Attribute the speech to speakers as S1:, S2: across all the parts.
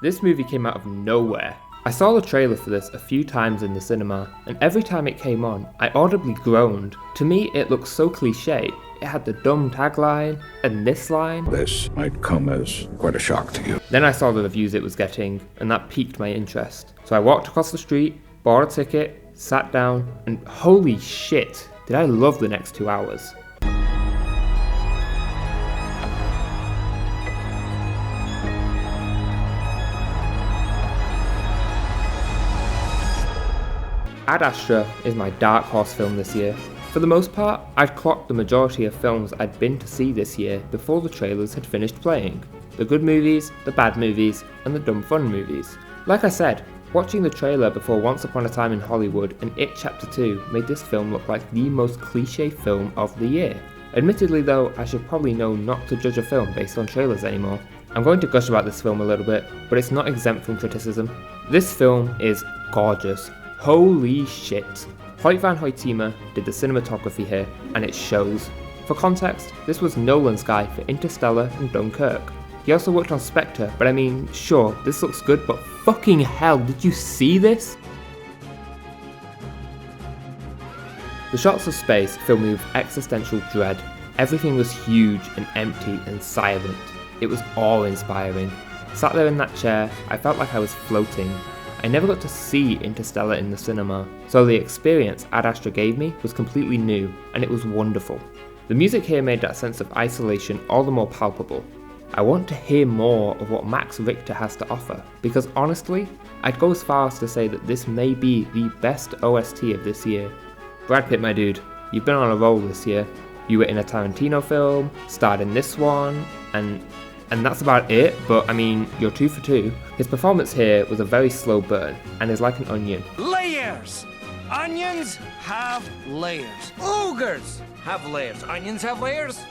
S1: This movie came out of nowhere. I saw the trailer for this a few times in the cinema, and every time it came on, I audibly groaned. To me, it looked so cliche. It had the dumb tagline, and this line.
S2: This might come as quite a shock to you.
S1: Then I saw the reviews it was getting, and that piqued my interest. So I walked across the street, bought a ticket, sat down, and holy shit, did I love the next 2 hours. Ad Astra is my dark horse film this year. For the most part, I'd clocked the majority of films I'd been to see this year before the trailers had finished playing. The good movies, the bad movies, and the dumb fun movies. Like I said, watching the trailer before Once Upon a Time in Hollywood and It Chapter 2 made this film look like the most cliche film of the year. Admittedly though, I should probably know not to judge a film based on trailers anymore. I'm going to gush about this film a little bit, but it's not exempt from criticism. This film is gorgeous. Holy shit. Hoyt van Hoytema did the cinematography here, and it shows. For context, this was Nolan's guy for Interstellar and Dunkirk. He also worked on Spectre, but I mean, sure, this looks good, but fucking hell, did you see this? The shots of space filled me with existential dread. Everything was huge and empty and silent. It was awe-inspiring. Sat there in that chair, I felt like I was floating. I never got to see Interstellar in the cinema, so the experience Ad Astra gave me was completely new, and it was wonderful. The music here made that sense of isolation all the more palpable. I want to hear more of what Max Richter has to offer, because honestly, I'd go as far as to say that this may be the best OST of this year. Brad Pitt, my dude, you've been on a roll this year. You were in a Tarantino film, starred in this one, and that's about it, but I mean, you're 2 for 2. His performance here was a very slow burn, and is like an onion.
S3: Layers! Onions have layers. Ogres have layers. Onions have layers?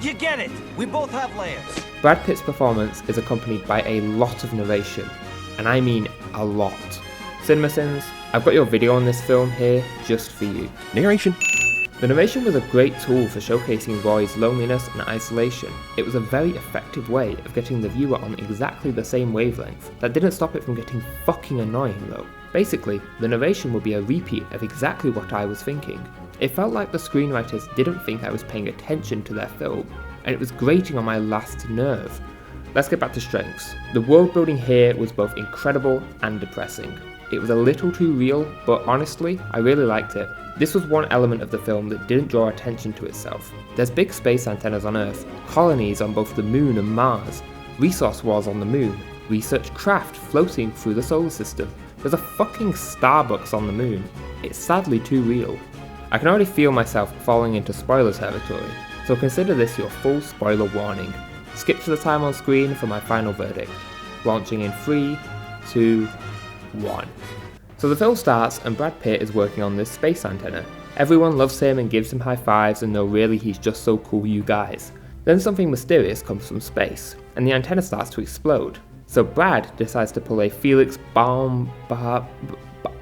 S3: You get it. We both have layers.
S1: Brad Pitt's performance is accompanied by a lot of narration, and I mean a lot. CinemaSins, I've got your video on this film here just for you.
S4: Narration.
S1: The narration was a great tool for showcasing Roy's loneliness and isolation. It was a very effective way of getting the viewer on exactly the same wavelength. That didn't stop it from getting fucking annoying though. Basically, the narration would be a repeat of exactly what I was thinking. It felt like the screenwriters didn't think I was paying attention to their film, and it was grating on my last nerve. Let's get back to strengths. The world building here was both incredible and depressing. It was a little too real, but honestly, I really liked it. This was one element of the film that didn't draw attention to itself. There's big space antennas on Earth, colonies on both the Moon and Mars, resource wars on the Moon, research craft floating through the solar system. There's a fucking Starbucks on the Moon. It's sadly too real. I can already feel myself falling into spoiler territory, so consider this your full spoiler warning. Skip to the time on screen for my final verdict. Launching in 3, 2, 1. So the film starts and Brad Pitt is working on this space antenna. Everyone loves him and gives him high fives and know really he's just so cool, you guys. Then something mysterious comes from space, and the antenna starts to explode. So Brad decides to pull a Felix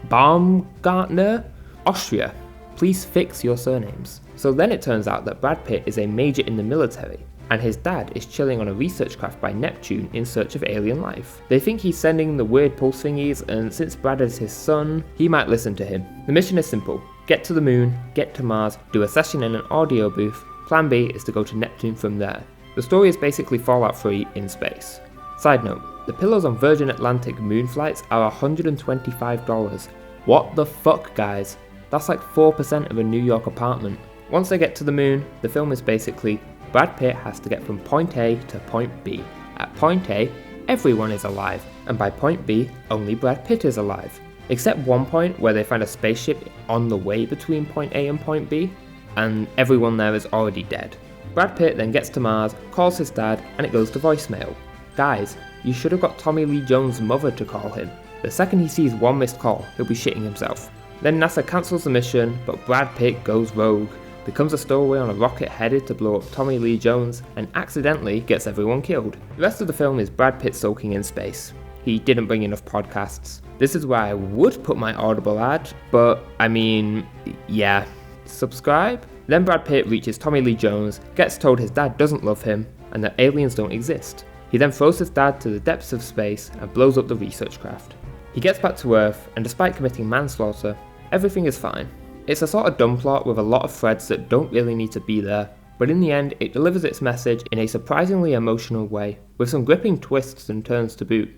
S1: Baumgartner? Austria. Please fix your surnames. So then it turns out that Brad Pitt is a major in the military, and his dad is chilling on a research craft by Neptune in search of alien life. They think he's sending the weird pulse thingies, and since Brad is his son, he might listen to him. The mission is simple. Get to the Moon, get to Mars, do a session in an audio booth. Plan B is to go to Neptune from there. The story is basically Fallout 3 in space. Side note, the pillows on Virgin Atlantic moon flights are $125. What the fuck, guys? That's like 4% of a New York apartment. Once they get to the Moon, the film is basically Brad Pitt has to get from point A to point B. At point A, everyone is alive, and by point B, only Brad Pitt is alive. Except one point where they find a spaceship on the way between point A and point B, and everyone there is already dead. Brad Pitt then gets to Mars, calls his dad, and it goes to voicemail. Guys, you should have got Tommy Lee Jones' mother to call him. The second he sees one missed call, he'll be shitting himself. Then NASA cancels the mission, but Brad Pitt goes rogue, becomes a stowaway on a rocket headed to blow up Tommy Lee Jones, and accidentally gets everyone killed. The rest of the film is Brad Pitt sulking in space. He didn't bring enough podcasts. This is where I would put my Audible ad, but I mean, yeah. Subscribe? Then Brad Pitt reaches Tommy Lee Jones, gets told his dad doesn't love him, and that aliens don't exist. He then throws his dad to the depths of space and blows up the research craft. He gets back to Earth, and despite committing manslaughter, everything is fine. It's a sort of dumb plot with a lot of threads that don't really need to be there, but in the end it delivers its message in a surprisingly emotional way, with some gripping twists and turns to boot.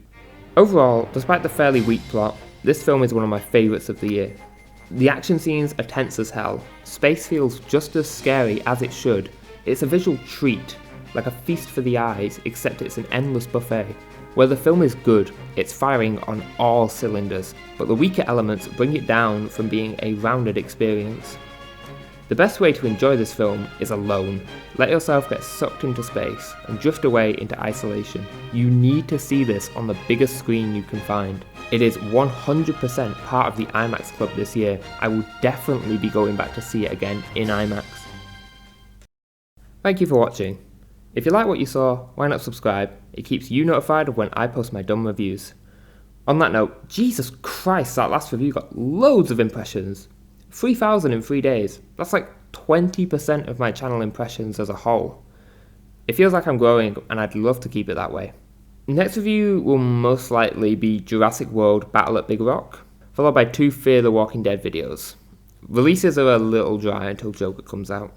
S1: Overall, despite the fairly weak plot, this film is one of my favourites of the year. The action scenes are tense as hell, space feels just as scary as it should, it's a visual treat, like a feast for the eyes, except it's an endless buffet. Where the film is good, it's firing on all cylinders, but the weaker elements bring it down from being a rounded experience. The best way to enjoy this film is alone. Let yourself get sucked into space and drift away into isolation. You need to see this on the biggest screen you can find. It is 100% part of the IMAX club this year. I will definitely be going back to see it again in IMAX. Thank you for watching. If you like what you saw, why not subscribe? It keeps you notified of when I post my dumb reviews. On that note, Jesus Christ, that last review got loads of impressions. 3,000 in 3 days. That's like 20% of my channel impressions as a whole. It feels like I'm growing, and I'd love to keep it that way. Next review will most likely be Jurassic World Battle at Big Rock, followed by 2 Fear the Walking Dead videos. Releases are a little dry until Joker comes out.